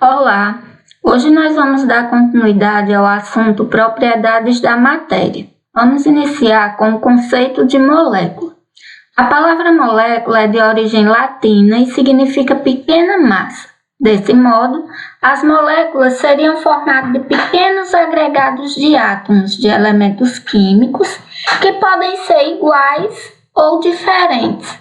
Olá! Hoje nós vamos dar continuidade ao assunto propriedades da matéria. Vamos iniciar com o conceito de molécula. A palavra molécula é de origem latina e significa pequena massa. Desse modo, as moléculas seriam formadas de pequenos agregados de átomos de elementos químicos que podem ser iguais ou diferentes.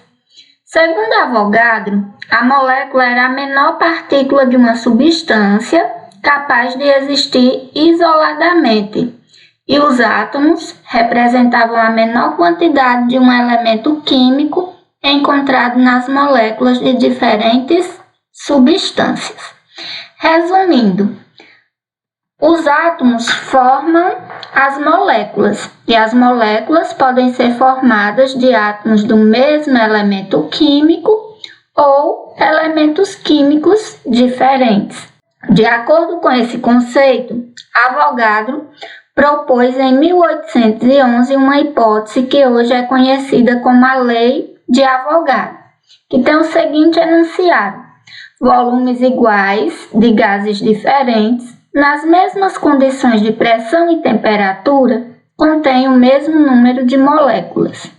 Segundo Avogadro, a molécula era a menor partícula de uma substância capaz de existir isoladamente, e os átomos representavam a menor quantidade de um elemento químico encontrado nas moléculas de diferentes substâncias. Resumindo, os átomos formam as moléculas, e as moléculas podem ser formadas de átomos do mesmo elemento químico ou elementos químicos diferentes. De acordo com esse conceito, Avogadro propôs em 1811 uma hipótese que hoje é conhecida como a Lei de Avogadro, que tem o seguinte enunciado: volumes iguais de gases diferentes, nas mesmas condições de pressão e temperatura, contêm o mesmo número de moléculas.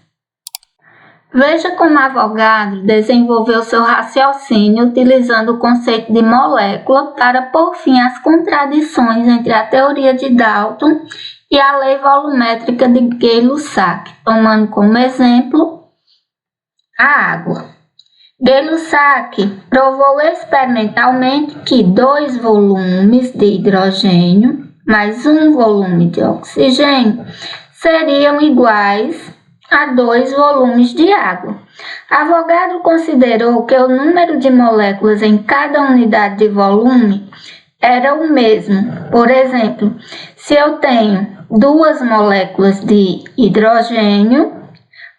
Veja como Avogadro desenvolveu seu raciocínio utilizando o conceito de molécula para pôr fim às contradições entre a teoria de Dalton e a lei volumétrica de Gay-Lussac, tomando como exemplo a água. Gay-Lussac provou experimentalmente que 2 volumes de hidrogênio mais 1 volume de oxigênio seriam iguais a 2 volumes de água. Avogadro considerou que o número de moléculas em cada unidade de volume era o mesmo. Por exemplo, se eu tenho 2 moléculas de hidrogênio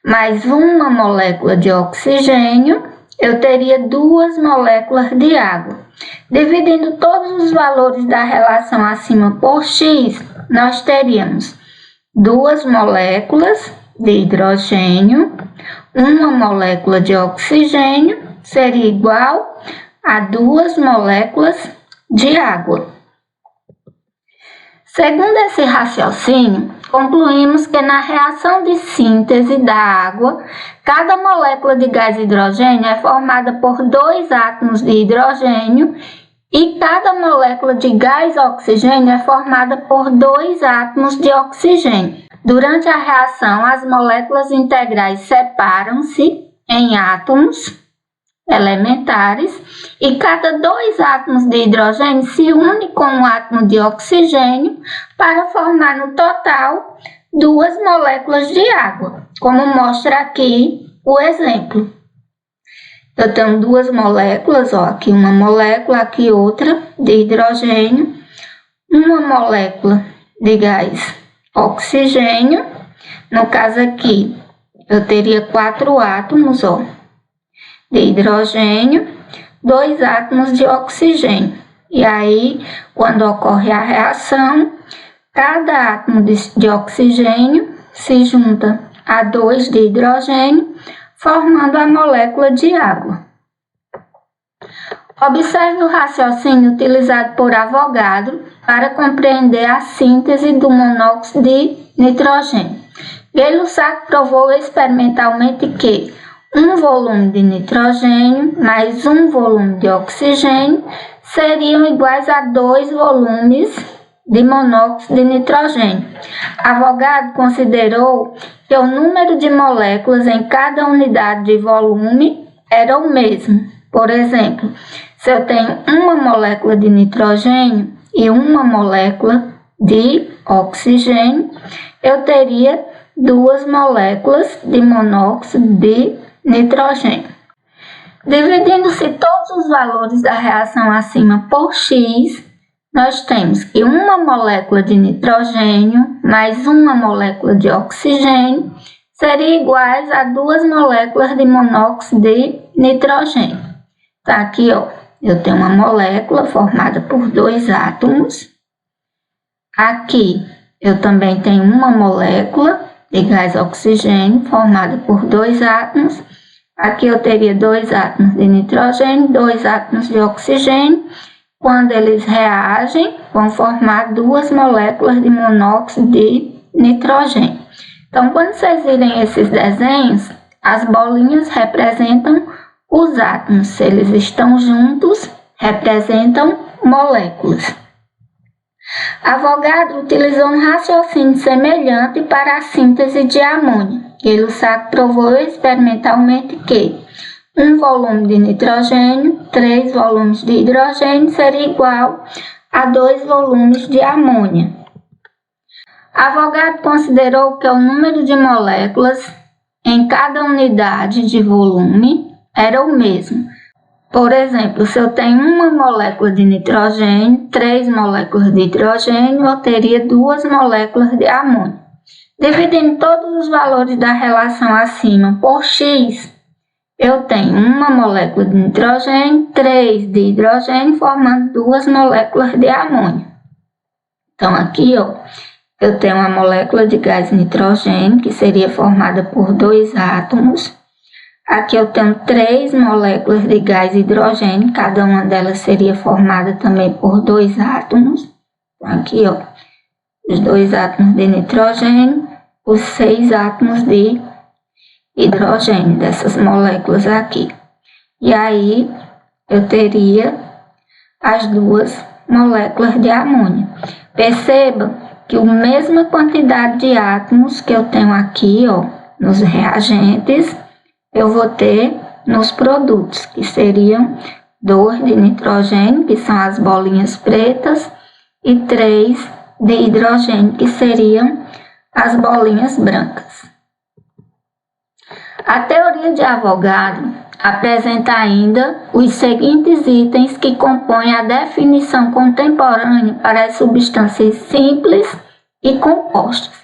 mais 1 molécula de oxigênio, eu teria 2 moléculas de água. Dividindo todos os valores da relação acima por x, nós teríamos 2 moléculas de hidrogênio, 1 molécula de oxigênio seria igual a 2 moléculas de água. Segundo esse raciocínio, concluímos que na reação de síntese da água, cada molécula de gás hidrogênio é formada por 2 átomos de hidrogênio e cada molécula de gás oxigênio é formada por 2 átomos de oxigênio. Durante a reação, as moléculas integrais separam-se em átomos elementares e cada 2 átomos de hidrogênio se unem com um átomo de oxigênio para formar no total 2 moléculas de água, como mostra aqui o exemplo. Eu tenho 2 moléculas, aqui uma molécula, aqui outra de hidrogênio, uma molécula de gás oxigênio. No caso aqui, eu teria 4 átomos, de hidrogênio, 2 átomos de oxigênio. E aí, quando ocorre a reação, cada átomo de oxigênio se junta a 2 de hidrogênio, formando a molécula de água. Observe o raciocínio utilizado por Avogadro para compreender a síntese do monóxido de nitrogênio. Gay-Lussac provou experimentalmente que 1 volume de nitrogênio mais 1 volume de oxigênio seriam iguais a 2 volumes de monóxido de nitrogênio. Avogadro considerou que o número de moléculas em cada unidade de volume era o mesmo. Por exemplo, se eu tenho 1 molécula de nitrogênio e 1 molécula de oxigênio, eu teria 2 moléculas de monóxido de nitrogênio. Dividindo-se todos os valores da reação acima por x, nós temos que 1 molécula de nitrogênio mais 1 molécula de oxigênio seria iguais a 2 moléculas de monóxido de nitrogênio. Tá aqui, eu tenho uma molécula formada por 2 átomos. Aqui eu também tenho 1 molécula de gás oxigênio formada por 2 átomos. Aqui eu teria 2 átomos de nitrogênio, 2 átomos de oxigênio quando eles reagem, vão formar duas moléculas de monóxido de nitrogênio. Então, quando vocês virem esses desenhos, as bolinhas representam os átomos. Se eles estão juntos, representam moléculas. Avogadro utilizou um raciocínio semelhante para a síntese de amônia. Gay-Lussac provou experimentalmente que 1 volume de nitrogênio, 3 volumes de hidrogênio seria igual a 2 volumes de amônia. Avogadro considerou que o número de moléculas em cada unidade de volume era o mesmo. Por exemplo, se eu tenho uma molécula de nitrogênio, 3 moléculas de hidrogênio, eu teria 2 moléculas de amônia. Dividindo todos os valores da relação acima por X, eu tenho uma molécula de nitrogênio, 3 de hidrogênio, formando 2 moléculas de amônia. Então, aqui, eu tenho uma molécula de gás nitrogênio, que seria formada por 2 átomos. Aqui eu tenho 3 moléculas de gás hidrogênio, cada uma delas seria formada também por 2 átomos. Então, aqui, os 2 átomos de nitrogênio, os 6 átomos de hidrogênio dessas moléculas aqui. E aí, eu teria as 2 moléculas de amônia. Perceba que a mesma quantidade de átomos que eu tenho aqui, nos reagentes, eu vou ter nos produtos, que seriam 2 de nitrogênio, que são as bolinhas pretas, e 3 de hidrogênio, que seriam as bolinhas brancas. A teoria de Avogadro apresenta ainda os seguintes itens que compõem a definição contemporânea para as substâncias simples e compostas.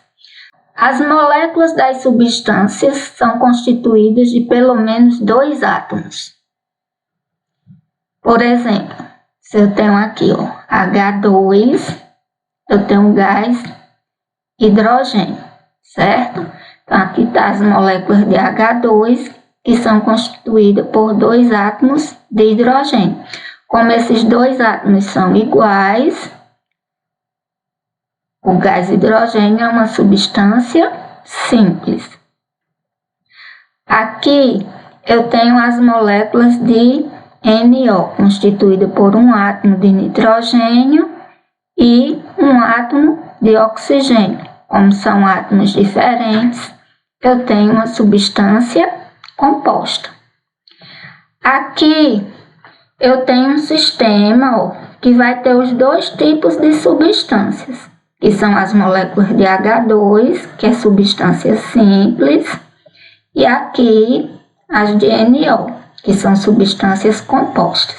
As moléculas das substâncias são constituídas de pelo menos 2 átomos. Por exemplo, se eu tenho aqui H2, eu tenho um gás hidrogênio, certo? Então, aqui está as moléculas de H2, que são constituídas por 2 átomos de hidrogênio. Como esses 2 átomos são iguais, o gás hidrogênio é uma substância simples. Aqui eu tenho as moléculas de NO, constituída por um átomo de nitrogênio e um átomo de oxigênio. Como são átomos diferentes, eu tenho uma substância composta. Aqui eu tenho um sistema que vai ter os 2 tipos de substâncias, que são as moléculas de H2, que é substância simples, e aqui as de NO, que são substâncias compostas.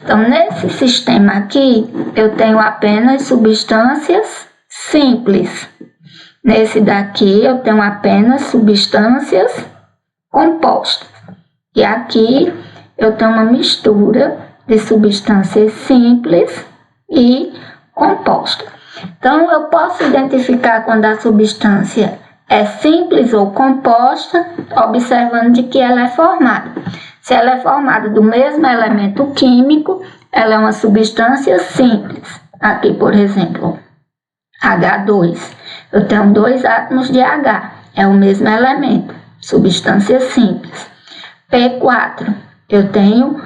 Então, nesse sistema aqui, eu tenho apenas substâncias simples. Nesse daqui, eu tenho apenas substâncias compostas. E aqui, eu tenho uma mistura de substâncias simples e compostas. Então, eu posso identificar quando a substância é simples ou composta, observando de que ela é formada. Se ela é formada do mesmo elemento químico, ela é uma substância simples. Aqui, por exemplo, H2. Eu tenho 2 átomos de H, é o mesmo elemento, substância simples. P4, eu tenho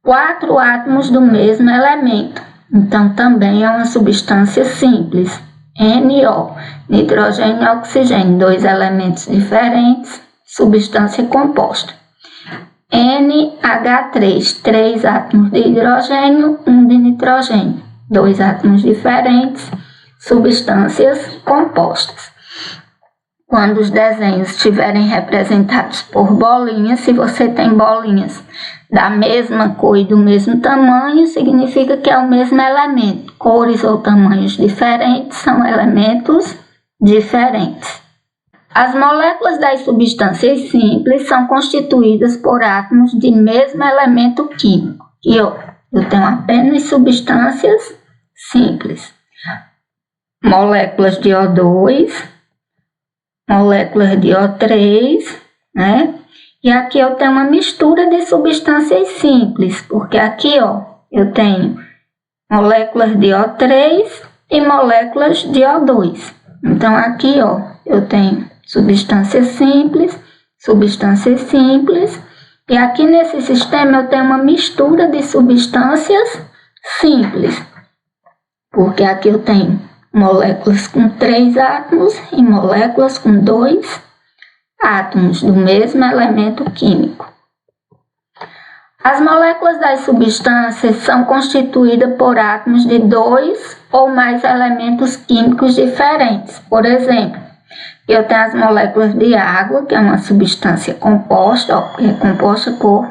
4 átomos do mesmo elemento, então também é uma substância simples. NO, nitrogênio e oxigênio, 2 elementos diferentes, substância composta. NH3, 3 átomos de hidrogênio, 1 de nitrogênio, 2 átomos diferentes, substâncias compostas. Quando os desenhos estiverem representados por bolinhas, se você tem bolinhas da mesma cor e do mesmo tamanho, significa que é o mesmo elemento. Cores ou tamanhos diferentes são elementos diferentes. As moléculas das substâncias simples são constituídas por átomos de mesmo elemento químico. E eu tenho apenas substâncias simples. Moléculas de O2, moléculas de O3, né? E aqui eu tenho uma mistura de substâncias simples, porque aqui, eu tenho moléculas de O3 e moléculas de O2. Então, aqui, ó, eu tenho substâncias simples, e aqui nesse sistema eu tenho uma mistura de substâncias simples, porque aqui eu tenho moléculas com 3 átomos e moléculas com 2 átomos do mesmo elemento químico. As moléculas das substâncias são constituídas por átomos de 2 ou mais elementos químicos diferentes. Por exemplo, eu tenho as moléculas de água, que é uma substância composta, ó, que é composta por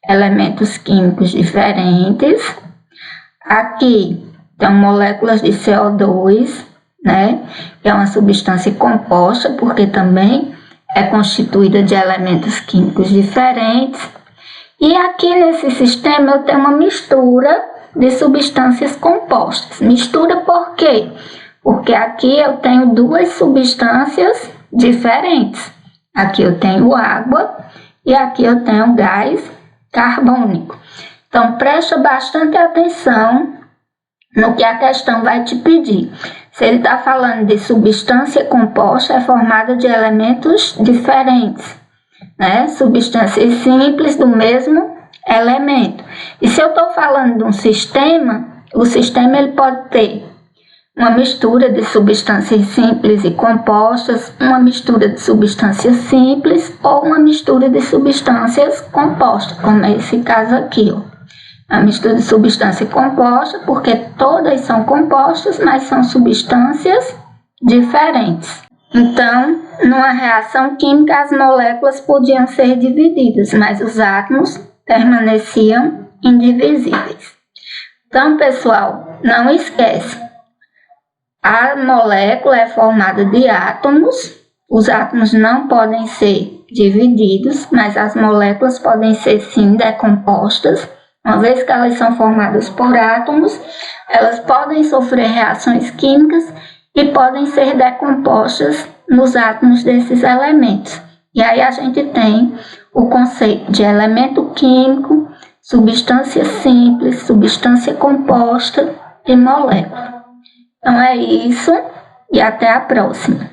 elementos químicos diferentes. Aqui tem moléculas de CO2, né, que é uma substância composta, porque também é constituída de elementos químicos diferentes. E aqui nesse sistema eu tenho uma mistura de substâncias compostas. Mistura por quê? Porque aqui eu tenho 2 substâncias diferentes. Aqui eu tenho água e aqui eu tenho gás carbônico. Então presta bastante atenção no que a questão vai te pedir. Se ele está falando de substância composta, é formada de elementos diferentes, né? Substâncias simples do mesmo elemento. E se eu estou falando de um sistema, o sistema ele pode ter uma mistura de substâncias simples e compostas, uma mistura de substâncias simples ou uma mistura de substâncias compostas, como é esse caso aqui, ó. A mistura de substância composta, porque todas são compostas, mas são substâncias diferentes. Então, numa reação química, as moléculas podiam ser divididas, mas os átomos permaneciam indivisíveis. Então, pessoal, não esquece, a molécula é formada de átomos, os átomos não podem ser divididos, mas as moléculas podem ser sim decompostas. Uma vez que elas são formadas por átomos, elas podem sofrer reações químicas e podem ser decompostas nos átomos desses elementos. E aí a gente tem o conceito de elemento químico, substância simples, substância composta e molécula. Então é isso e até a próxima.